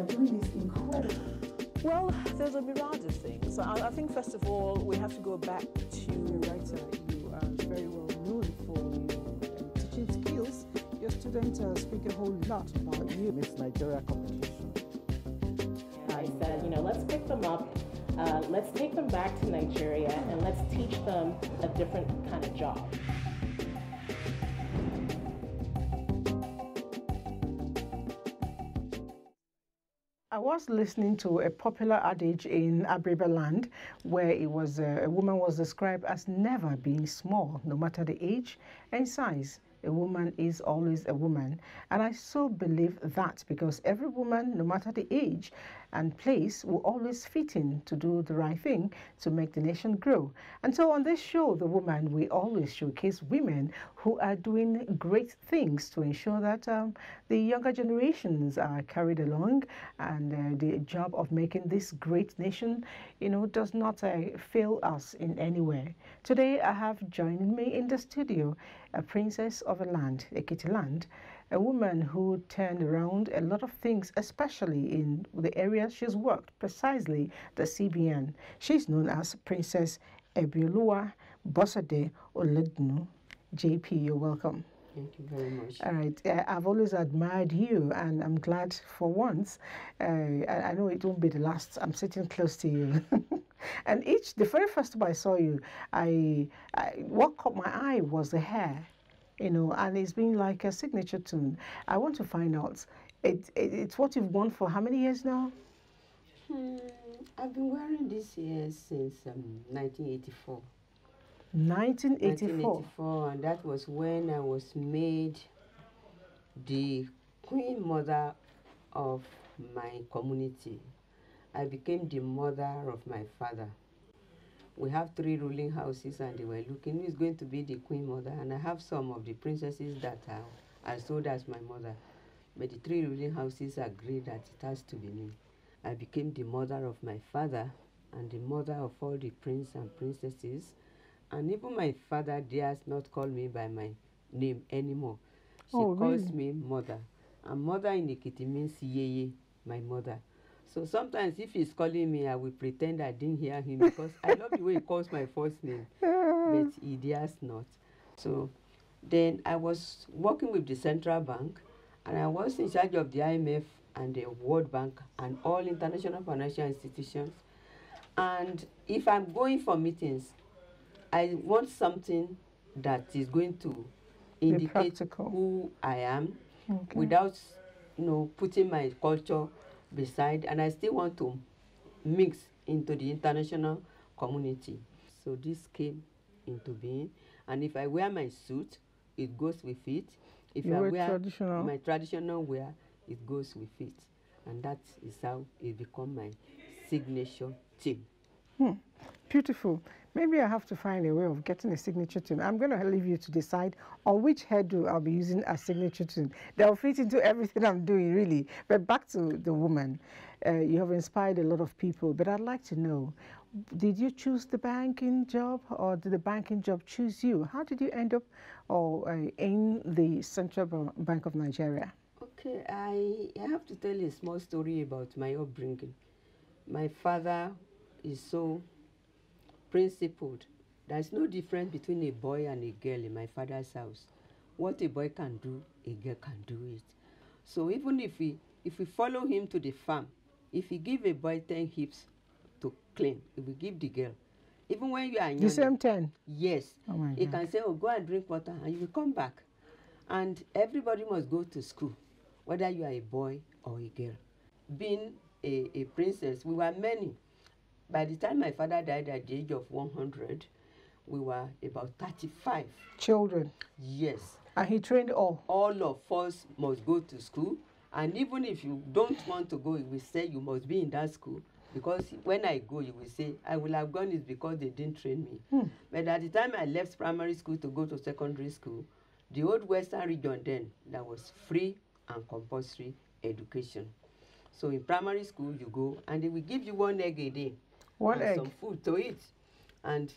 are doing this incredible. Well, there's a myriad of things. I think, first of all, we have to go back to writer. You are very well known for your teaching skills. Your students speak a whole lot about you. Miss Nigeria competition. I said, let's pick them up, let's take them back to Nigeria, and let's teach them a different kind of job. I was listening to a popular adage in Abuja land where it was a woman was described as never being small, no matter the age and size. A woman is always a woman. And I so believe that because every woman, no matter the age and place, will always fit in to do the right thing to make the nation grow. And so on this show, The Woman, we always showcase women who are doing great things to ensure that the younger generations are carried along and the job of making this great nation, does not fail us in any way. Today, I have joining me in the studio a princess of a land, Ekiti land, a woman who turned around a lot of things, especially in the areas she's worked, precisely the CBN. She's known as Princess Ebunoluwa Bosede Oladunni. JP, you're welcome. Thank you very much. All right. I've always admired you, and I'm glad for once. I know it won't be the last. I'm sitting close to you. And the very first time I saw you, what caught my eye was the hair, and it's been like a signature tune. I want to find out, it's what you've worn for how many years now? I've been wearing this hair since 1984. 1984. 1984, and that was when I was made the queen mother of my community. I became the mother of my father. We have 3 ruling houses, and they were looking who is going to be the queen mother, and I have some of the princesses that are sold as my mother. But the 3 ruling houses agreed that it has to be me. I became the mother of my father and the mother of all the prince and princesses. And even my father dares not call me by my name anymore. She calls me mother. And mother in Ekiti means yeye, my mother. So sometimes if he's calling me, I will pretend I didn't hear him because I love the way he calls my first name. But he dares not. So then I was working with the central bank, and I was in charge of the IMF and the World Bank and all international financial institutions. And if I'm going for meetings, I want something that is going to indicate who I am without, putting my culture beside, and I still want to mix into the international community. So this came into being, and if I wear my suit, it goes with it. If I wear my traditional wear, it goes with it. And that is how it become my signature thing. Beautiful. Maybe I have to find a way of getting a signature tune. I'm going to leave you to decide on which hairdo I'll be using as signature tune. They'll fit into everything I'm doing, really. But back to the woman. You have inspired a lot of people, but I'd like to know, did you choose the banking job, or did the banking job choose you? How did you end up in the Central Bank of Nigeria? Okay, I have to tell you a small story about my upbringing. My father is so principled. There's no difference between a boy and a girl in my father's house. What a boy can do, a girl can do it. So even if we follow him to the farm, if he give a boy 10 hips to clean, if we give the girl, even when you are young, the same 10? Yes. Oh my he God. can say, oh, go and drink water, and you will come back. And everybody must go to school, whether you are a boy or a girl. Being a princess, we were many. By the time my father died at the age of 100, we were about 35. Children? Yes. And he trained all? All of us must go to school. And even if you don't want to go, he will say you must be in that school. Because when I go, you will say, I will have gone is because they didn't train me. But at the time I left primary school to go to secondary school, the old Western region then, that was free and compulsory education. So in primary school, you go, and they will give you 1 egg a day. One egg? Some food to eat. And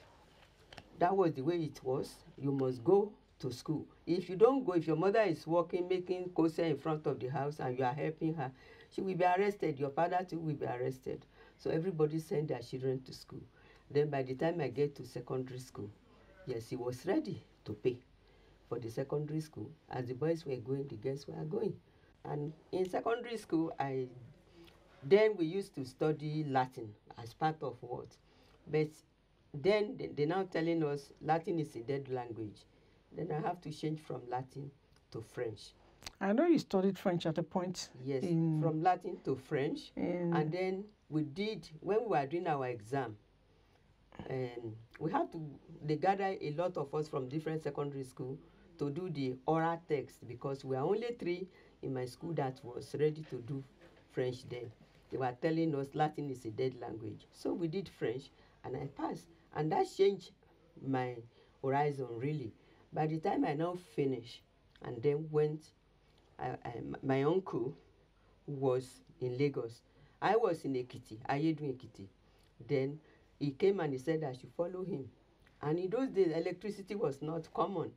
that was the way it was. You must go to school. If you don't go, if your mother is working, making kose in front of the house and you are helping her, she will be arrested. Your father too will be arrested. So everybody sent their children to school. Then by the time I get to secondary school, yes, he was ready to pay for the secondary school. As the boys were going, the girls were going. And in secondary school, then we used to study Latin as part of what? But then they're now telling us Latin is a dead language. Then I have to change from Latin to French. I know you studied French at a point. Yes, from Latin to French. And then when we were doing our exam, and they gather a lot of us from different secondary school to do the oral text, because we are only 3 in my school that was ready to do French then. They were telling us Latin is a dead language. So we did French and I passed. And that changed my horizon really. By the time I now finished and then went, my uncle was in Lagos. I was in Ekiti, Ayedun Ekiti. Then he came and he said I should follow him. And in those days, electricity was not common.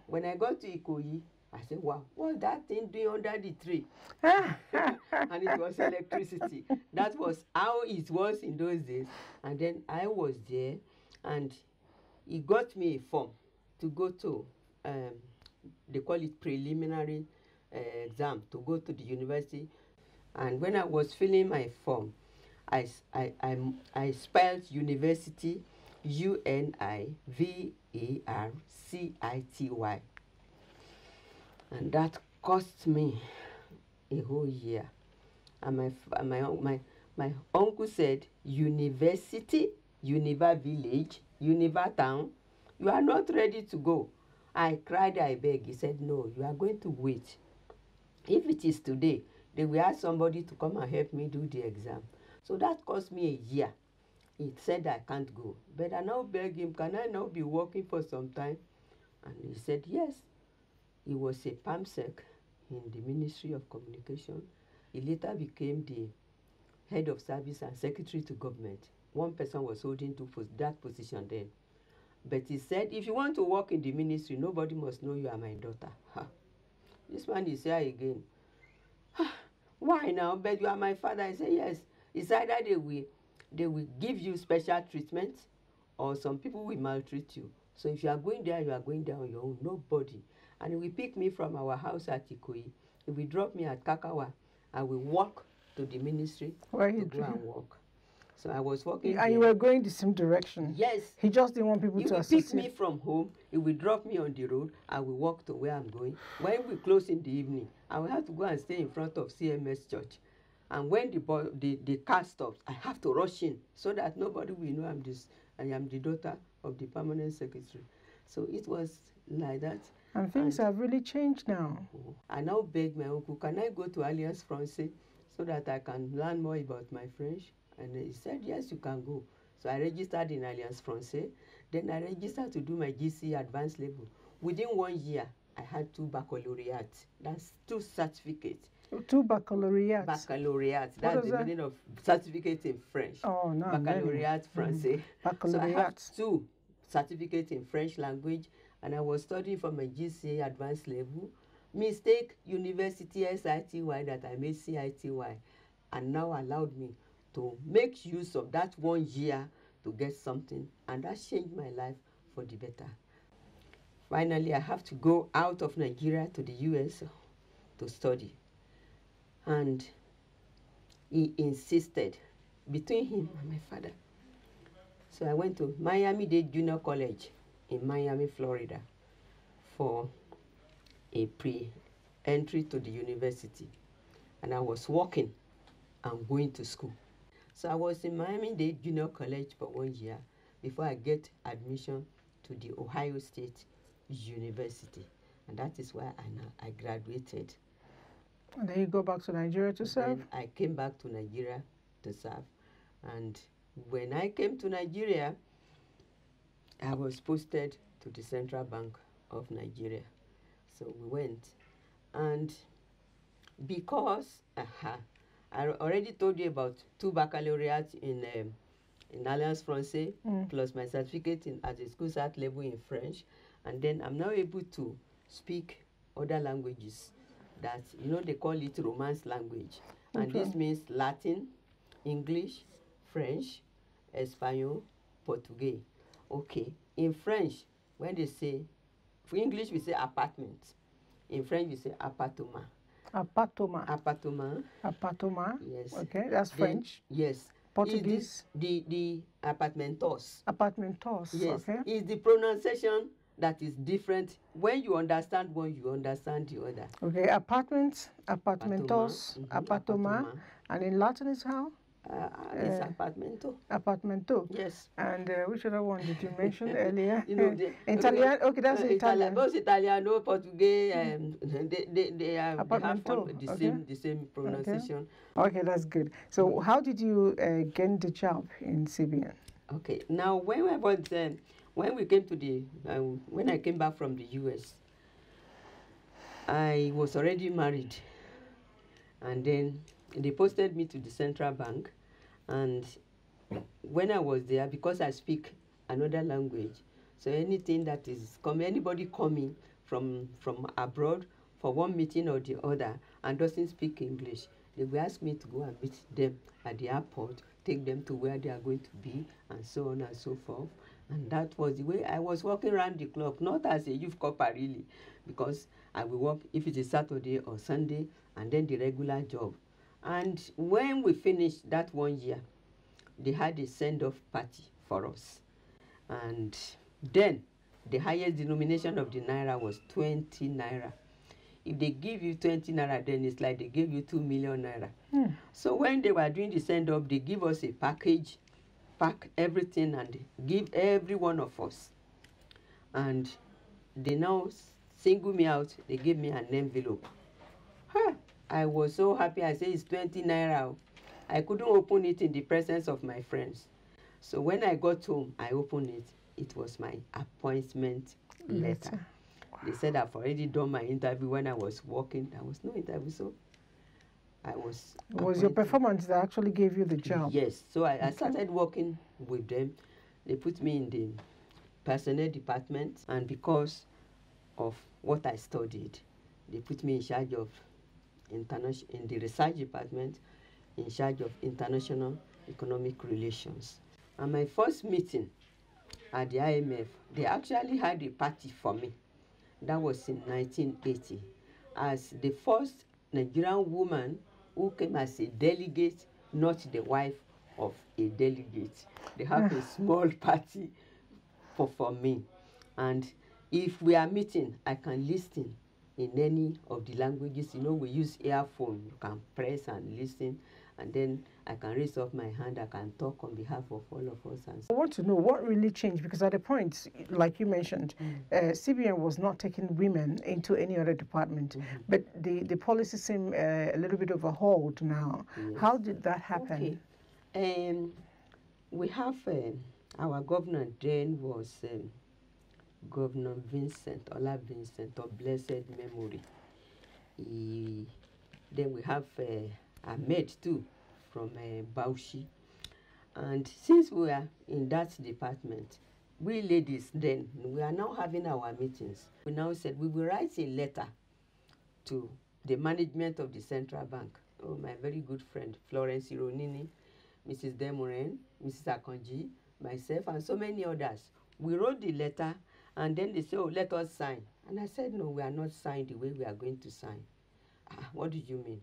When I got to Ikoyi, I said, wow, what's that thing doing under the tree? And it was electricity. That was how it was in those days. And then I was there, and he got me a form to go to, they call it preliminary exam, to go to the university. And when I was filling my form, I spelled university, UNIVERCITY. And that cost me a whole year. And my uncle said, university, Univer village, Univer town, you are not ready to go. I cried, I begged. He said, no, you are going to wait. If it is today, they will ask somebody to come and help me do the exam. So that cost me a year. He said I can't go. But I now begged him, can I now be working for some time? And he said, yes. He was a PAMSEC in the Ministry of Communication. He later became the head of service and secretary to government. One person was holding that position then. But he said, if you want to work in the ministry, nobody must know you are my daughter. This man is here again. Why now? But you are my father. I said, yes. It's either they will give you special treatment, or some people will maltreat you. So if you are going there on your own, nobody. And he will pick me from our house at Ikoyi. He will drop me at Kakawa. I will walk to the ministry to go and work. So I was walking. And you were going the same direction? Yes. He just didn't want people to associate. He will pick me from home. He will drop me on the road. I will walk to where I'm going. When we close in the evening, I will have to go and stay in front of CMS church. And when the car stops, I have to rush in so that nobody will know I am the daughter of the permanent secretary. So it was like that. And things have really changed now. I now beg my uncle, can I go to Alliance Française so that I can learn more about my French? And he said, yes, you can go. So I registered in Alliance Française. Then I registered to do my GC advanced level. Within 1 year, I had 2 baccalaureates. That's 2 certificates. 2 baccalaureates? Baccalaureate. That's the meaning of certificate in French. Oh, no. Baccalaureate Français. Baccalaureate. So I have 2 certificates in French language, and I was studying for my GCA advanced level. Mistake, university SITY, that I made CITY, and now allowed me to make use of that 1 year to get something, and that changed my life for the better. Finally, I have to go out of Nigeria to the US to study. And he insisted, between him and my father. So I went to Miami-Dade Junior College in Miami, Florida, for a pre-entry to the university. And I was working and going to school. So I was in Miami-Dade Junior College for 1 year before I get admission to the Ohio State University. And that is where I graduated. And then you go back to Nigeria to serve? Then I came back to Nigeria to serve. And when I came to Nigeria, I was posted to the Central Bank of Nigeria. So we went. And because I already told you about 2 baccalaureates in Alliance Française, plus my certificate as a school cert level in French. And then I'm now able to speak other languages that, they call it Romance language. And this means Latin, English, French, Espanol, Portuguese. Okay. In French, when they say, for English we say apartment. In French we say appartement. Appartement. Appartement. Appartement. Yes. Okay, that's French. Yes. Portuguese. The apartamentos. Apartamentos. Yes. Okay. Is the pronunciation that is different. When you understand one, you understand the other. Okay, apartment, apartamentos, apartoma, and in Latin is how? It's apartmento. Apartmento. Yes. And which other one did you mention earlier? Italian. Okay, that's Italian. Both Italiano, Portuguese, they have the same pronunciation. Okay, that's good. So, how did you gain the job in CBN? Okay. Now, when we came to when I came back from the US, I was already married, and then they posted me to the central bank. And when I was there, because I speak another language, so anything that is anybody coming from abroad for one meeting or the other and doesn't speak English, they will ask me to go and meet them at the airport, take them to where they are going to be, and so on and so forth. And that was the way I was working around the clock, not as a youth corper really, because I will work if it is Saturday or Sunday, and then the regular job. And when we finished that 1 year, they had a send-off party for us. And then the highest denomination of the naira was 20 naira. If they give you 20 naira, then it's like they gave you 2 million naira. So when they were doing the send-off, they give us a package, pack everything, and give every one of us. And they now single me out. They gave me an envelope. I was so happy. I said, it's 20 naira. I couldn't open it in the presence of my friends. So when I got home, I opened it. It was my appointment letter. They said I've already done my interview when I was working. There was no interview, so I was It was your performance that actually gave you the job? Yes. So I started working with them. They put me in the personnel department, and because of what I studied, they put me in charge of in the research department, in charge of international economic relations. And my first meeting at the IMF, they actually had a party for me. That was in 1980, as the first Nigerian woman who came as a delegate, not the wife of a delegate. They have a small party for me. And if we are meeting, I can listen in any of the languages. We use earphone. You can press and listen, and then I can raise up my hand. I can talk on behalf of all of us. And I want to know what really changed, because at the point, like you mentioned, CBN was not taking women into any other department, but the policy seemed a little bit overhauled now. Yes. How did that happen? Okay. We have our governor then was Governor Ola Vincent of blessed memory. Then we have Ahmed too from Bauchi. And since we are in that department, we ladies then, we are now having our meetings. We now said we will write a letter to the management of the central bank. Oh, my very good friend, Florence Ironini, Mrs. Demoren, Mrs. Akonji, myself, and so many others. We wrote the letter, and then they said, oh, let us sign. And I said, no, we are not signed the way we are going to sign. What do you mean?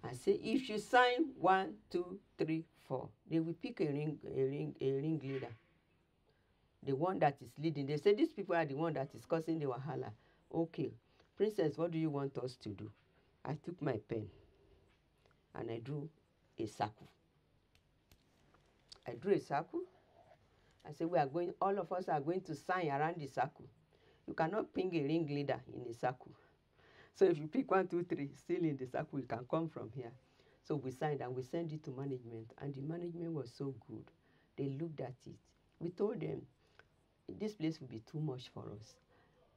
I said, if you sign 1, 2, 3, 4, they will pick a ring leader. The one that is leading. They say these people are the one that is causing the wahala. Okay, princess, what do you want us to do? I took my pen and I drew a circle. I drew a circle. I said, all of us are going to sign around the circle. You cannot ping a ring leader in a circle. So if you pick 1, 2, 3, still in the circle, you can come from here. So we signed and we sent it to management, and the management was so good. They looked at it. We told them, this place will be too much for us.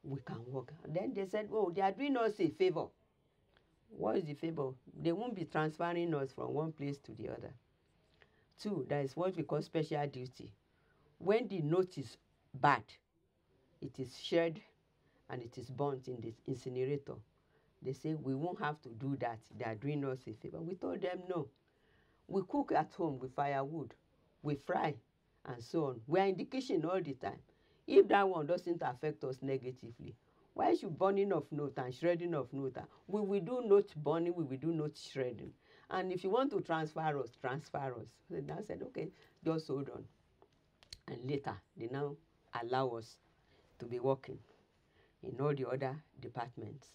We can work. And then they said, oh, they are doing us a favor. What is the favor? They won't be transferring us from one place to the other. 2, that is what we call special duty. When the note is bad, it is shared and it is burnt in the incinerator. They say, we won't have to do that. They are doing us a favor. We told them no. We cook at home with firewood. We fry and so on. We are in the kitchen all the time. If that one doesn't affect us negatively, why should burning of note and shredding of note? We will do note burning, we will do note shredding. And if you want to transfer us, transfer us. So they now said, okay, just hold on. And later, they now allow us to be working in all the other departments.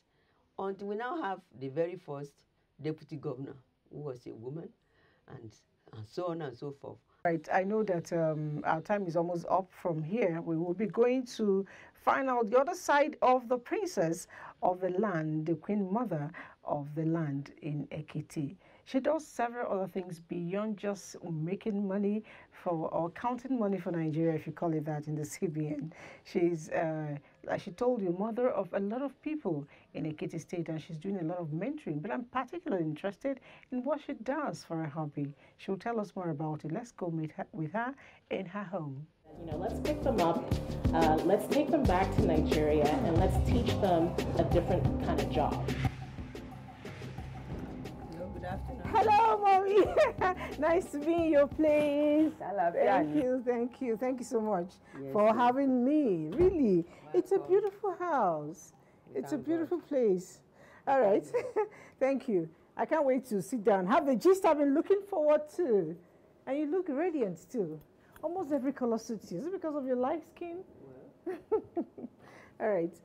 Until we now have the very first deputy governor, who was a woman, and so on and so forth. Right, I know that our time is almost up from here. We will be going to find out the other side of the princess of the land, the queen mother of the land in Ekiti. She does several other things beyond just making money for, or counting money for Nigeria, if you call it that, in the CBN. She's, like she told you, mother of a lot of people in Ekiti State, and she's doing a lot of mentoring. But I'm particularly interested in what she does for her hobby. She'll tell us more about it. Let's go meet her, with her in her home. You know, let's pick them up, let's take them back to Nigeria, and let's teach them a different kind of job. Hello, Mommy. Nice to be in your place. Thank you so much for having me. Really, it's a beautiful house. It's a beautiful place. All right, thank you. I can't wait to sit down, have the gist I've been looking forward to. And you look radiant too. Almost every color suits you. Is it because of your light skin? Well. All right.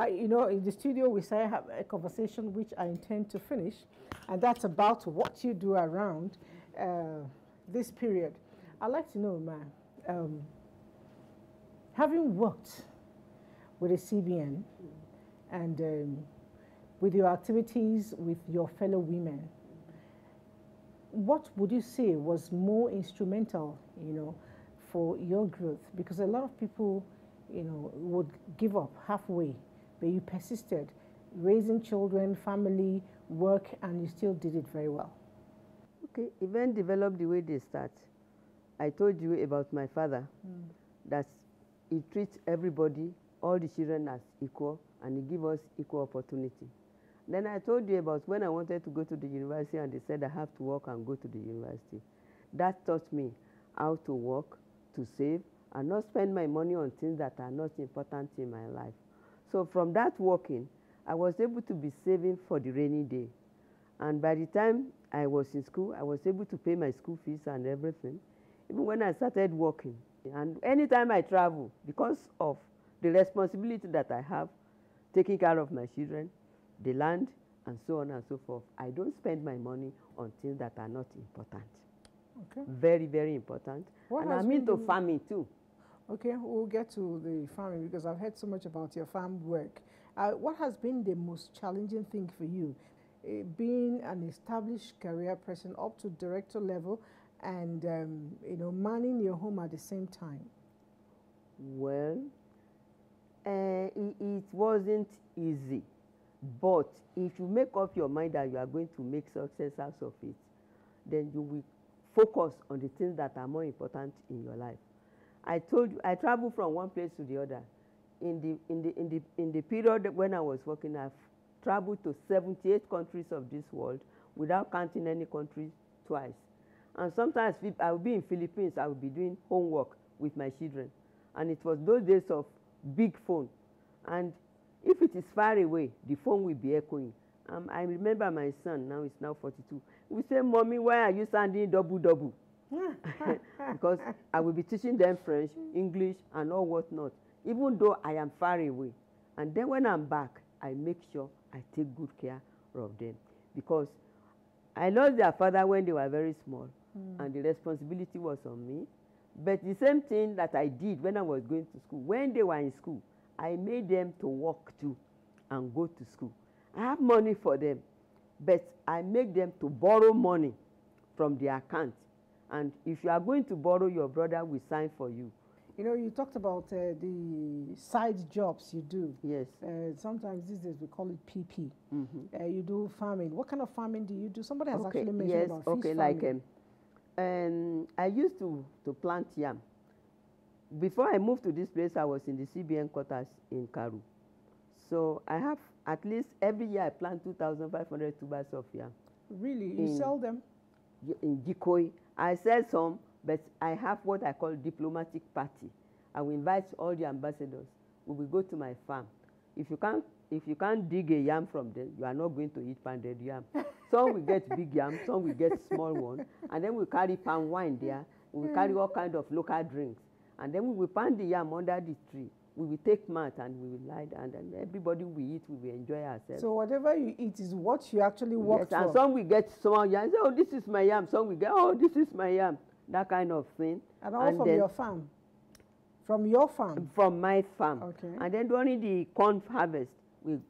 You know, in the studio, we started have a conversation which I intend to finish, and that's about what you do around this period. I'd like to know, Ma, having worked with the CBN and with your activities with your fellow women, what would you say was more instrumental, you know, for your growth? Because a lot of people, you know, would give up halfway, but you persisted, raising children, family, work, and you still did it very well. Okay, events develop the way they start. I told you about my father, that he treats everybody, all the children as equal, and he gives us equal opportunity. Then I told you about when I wanted to go to the university and they said I have to work and go to the university. That taught me how to work, to save, and not spend my money on things that are not important in my life. So from that working, I was able to be saving for the rainy day. And by the time I was in school, I was able to pay my school fees and everything, even when I started working. And anytime I travel, because of the responsibility that I have, taking care of my children, the land, and so on and so forth, I don't spend my money on things that are not important. Okay. Very, very important. And I'm into farming too. Okay, we'll get to the farming because I've heard so much about your farm work. What has been the most challenging thing for you? Being an established career person up to director level and, you know, manning your home at the same time? Well, it wasn't easy. But if you make up your mind that you are going to make success out of it, then you will focus on the things that are more important in your life. I told you, I traveled from one place to the other. In the period when I was working, I've traveled to 78 countries of this world without counting any country twice. And sometimes I would be in Philippines, I would be doing homework with my children. And it was those days of big phone. And if it is far away, the phone will be echoing. I remember my son, now he's now 42. He would say, Mommy, why are you sounding double? Because I will be teaching them French, English, and all whatnot, even though I am far away. And then when I'm back, I make sure I take good care of them. Because I lost their father when they were very small, and the responsibility was on me. But the same thing that I did when I was going to school, when they were in school, I made them to work too and go to school. I have money for them, but I make them to borrow money from their account. And if you are going to borrow, your brother will sign for you. You know, you talked about the side jobs you do. Yes. Sometimes these days we call it PP. You do farming. What kind of farming do you do? Somebody has actually mentioned about fish farming. Like I used to plant yam. Before I moved to this place, I was in the CBN quarters in Karu. So I have at least every year I plant 2,500 tubers of yam. Really? You sell them? In Jikoi. I sell some, but I have what I call diplomatic party. I will invite all the ambassadors. We will go to my farm. If you can't dig a yam from them, you are not going to eat pounded yam. Some will get big yam, some will get small one, and then we carry palm wine there. We will carry all kind of local drinks, and then we will pound the yam under the tree. We will take mat and we will lie down, and everybody will eat. We will enjoy ourselves. So whatever you eat is what you actually work for. And some will get small yam. Say, oh, this is my yam. Some will get, oh, this is my yam. That kind of thing. And all from your farm? From your farm? From my farm. Okay. And then during the corn harvest,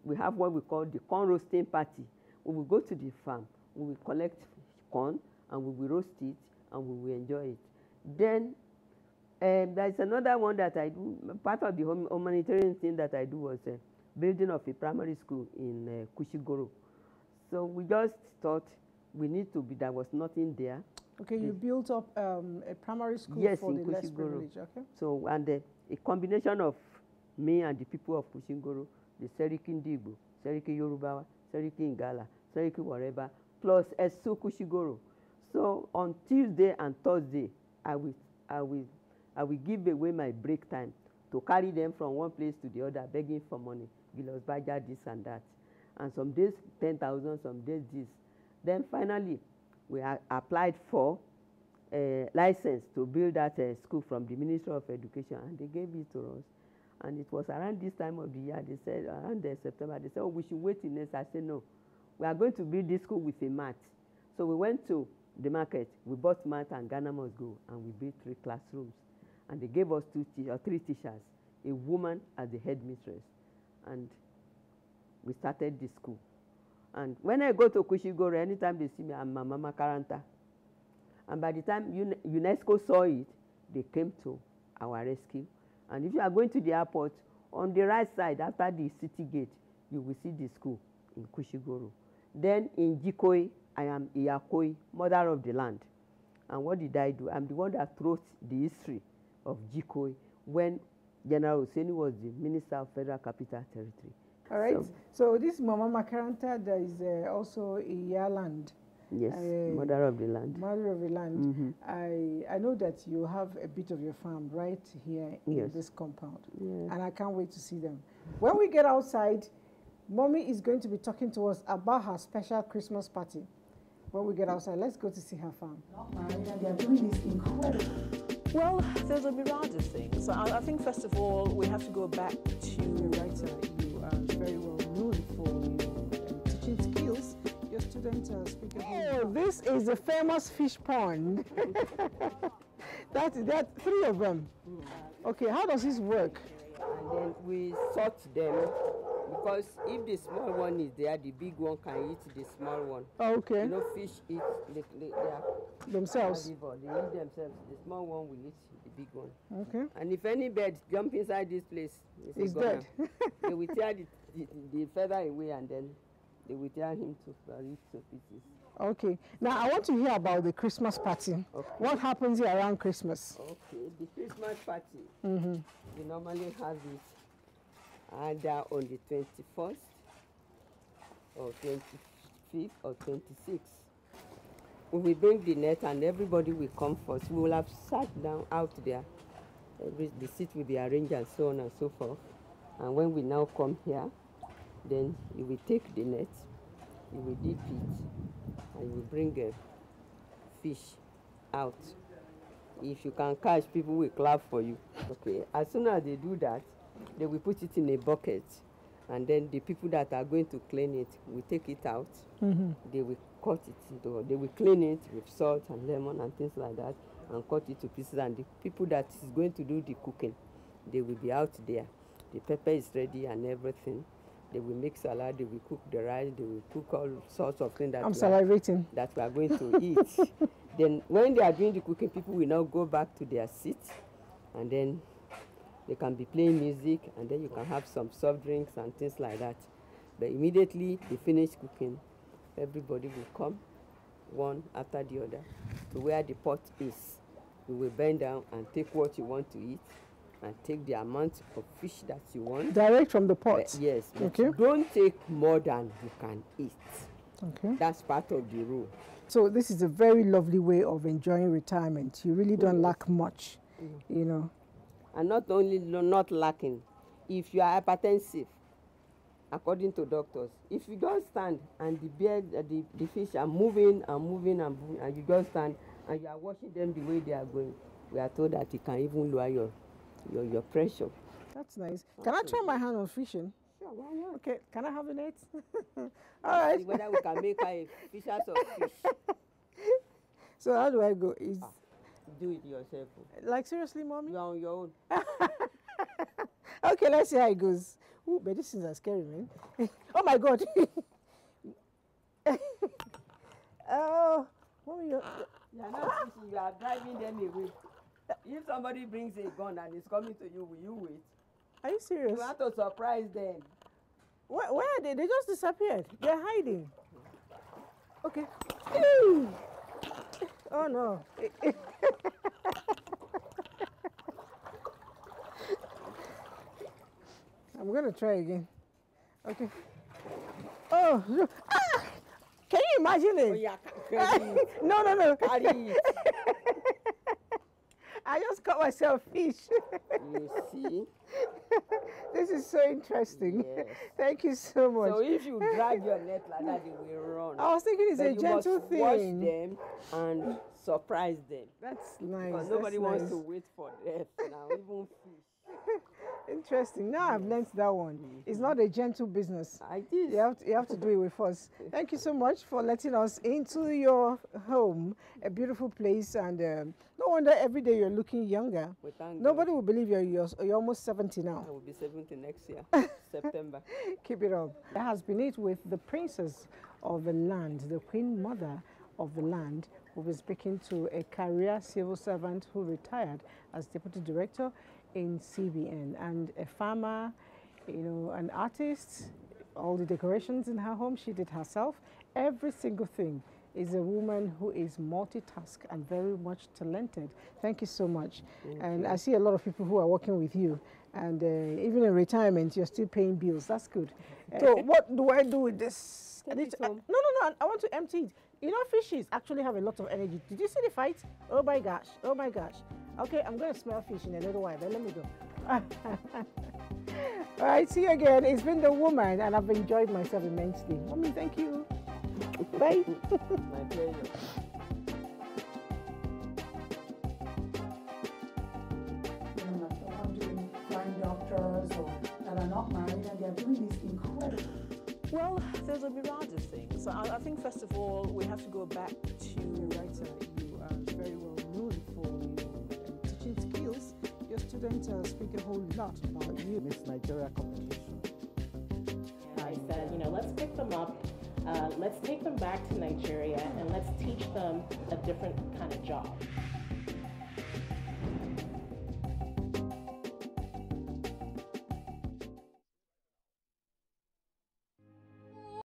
we have what we call the corn roasting party. We will go to the farm. We will collect corn and we will roast it and we will enjoy it. Then there is another one that I do. Part of the humanitarian thing that I do was building of a primary school in Kushigoro. So we just thought we need to be, there was nothing there. Okay, you built up a primary school for the less privileged, okay? So, and a combination of me and the people of Kushigoro, the Seriki Ndigbo, Seriki Yorubawa, Seriki Ngala, Seriki whatever, plus Esu Kushigoro. So on Tuesday and Thursday, I will give away my break time to carry them from one place to the other, begging for money. Gilos Baja, this and that. And some days 10,000, some days this. Then finally, we applied for a license to build that school from the Ministry of Education, and they gave it to us. And it was around this time of the year, they said, around September, they said, oh, we should wait in this. I said, no, we are going to build this school with a mat. So we went to the market, we bought mat and Ghana must go, and we built 3 classrooms. And they gave us 3 teachers, a woman as the headmistress. And we started the school. And when I go to Kushigoro, anytime they see me, I'm Mama Karanta. And by the time UNESCO saw it, they came to our rescue. And if you are going to the airport, on the right side, after the city gate, you will see the school in Kushigoro. Then in Jikoi, I am Iyakoi, mother of the land. And what did I do? I'm the one that wrote the history of Jikoi when General Hussein was the Minister of Federal Capital Territory. All right. So this Mama Makaranta, there is also Iya land. Yes, mother of the land. Mother of the land. Mm-hmm. I know that you have a bit of your farm right here in this compound. Yes. And I can't wait to see them. When we get outside, Mommy is going to be talking to us about her special Christmas party. When we get outside, let's go to see her farm. They are doing this incredible. Well, there's a mirage of things. I think, first of all, we have to go back to... You're right, you are very well known for your teaching skills. Your students speak about... Oh, this is the famous fish pond. There are 3 of them. Okay, how does this work? And then we sort them, because if the small one is there, the big one can eat the small one. Oh, okay. You know, fish eat themselves. They eat themselves. The small one will eat the big one. Okay. And if any bird jump inside this place, it's dead. They will tear the feather away, and then they will tear him to pieces. Okay. Now, I want to hear about the Christmas party. Okay. What happens here around Christmas? Okay. The Christmas party, we normally have it either on the 21st or 25th or 26th. We will bring the net and everybody will come first. We will have sat down out there. The seat will be arranged and so on and so forth. And when we now come here, then you will take the net, you will dip it, and you will bring a fish out. If you can catch, people will clap for you. Okay. As soon as they do that, they will put it in a bucket, and then the people that are going to clean it will take it out. They will cut it, they will clean it with salt and lemon and things like that, and cut it to pieces. And the people that is going to do the cooking, they will be out there. The pepper is ready and everything. They will make salad, they will cook the rice, they will cook all sorts of things that that we are going to eat. Then when they are doing the cooking, people will now go back to their seats, and then they can be playing music, and then you can have some soft drinks and things like that. But immediately they finish cooking, everybody will come, one after the other, to where the pot is. You will bend down and take what you want to eat, and take the amount of fish that you want. Direct from the pot? Yes. Okay. Don't take more than you can eat. Okay. That's part of the rule. So this is a very lovely way of enjoying retirement. You really don't lack much, you know. And not only not lacking, if you are hypertensive, according to doctors, if you just stand and the fish are moving and moving and moving, and you just stand and you are watching them the way they are going, we are told that you can even lower your pressure. That's nice. Can I try my hand on fishing? Sure, why not? Okay, can I have a net? All right. See whether we can make her a fishers of fish. So how do I go? Do it yourself. Like seriously, mommy? You are on your own. Okay, let's see how it goes. Ooh, but these things are scary, man. Oh my God. Oh, mommy, You are not fishing, you are driving them away. If somebody brings a gun and is coming to you, will you wait? are you serious? You have to surprise them. Where are they? They just disappeared. They're hiding. Okay. Oh no. I'm gonna try again. Okay. Oh, look. Ah! Can you imagine it? Oh, yeah, carry it. No. Carry it. I just caught myself fish. You see? This is so interesting. Yes. Thank you so much. So if you drag your net like that, they will run. I was thinking it's But a you gentle must thing. watch them and surprise them. That's nice. Because that's nobody wants nice. to wait for death now, even fish. Interesting. Now I've learned that one. It's not a gentle business. I did. You have to do it with us. Thank you so much for letting us into your home, a beautiful place, and no wonder every day you're looking younger. We thank Nobody God. will believe you're almost 70 now. I will be 70 next year, September. Keep it up. That has been it with the princess of the land, the queen mother of the land, who was speaking to a career civil servant who retired as deputy director in CBN, and a farmer, an artist. All the decorations in her home she did herself. Every single thing. Is a woman who is multitask and very much talented. Thank you so much. And I see a lot of people who are working with you, and even in retirement you're still paying bills. That's good. So what do I do with this? No, I want to empty it. Fishes actually have a lot of energy. Did you see the fight? Oh my gosh. Okay, I'm going to smell fish in a little while, then let me go. All right, see you again. It's been The Woman, and I've enjoyed myself immensely. Mommy, thank you. Bye. My pleasure. I'm doing flying doctors or that are not married, and they're doing this incredible. Well, there's a myriad of things. So I think first of all we have to go back to Writer, you are very well known for your teaching skills. Your students speak a whole lot about you. Miss Nigeria competition. I said, let's pick them up, let's take them back to Nigeria, and let's teach them a different kind of job.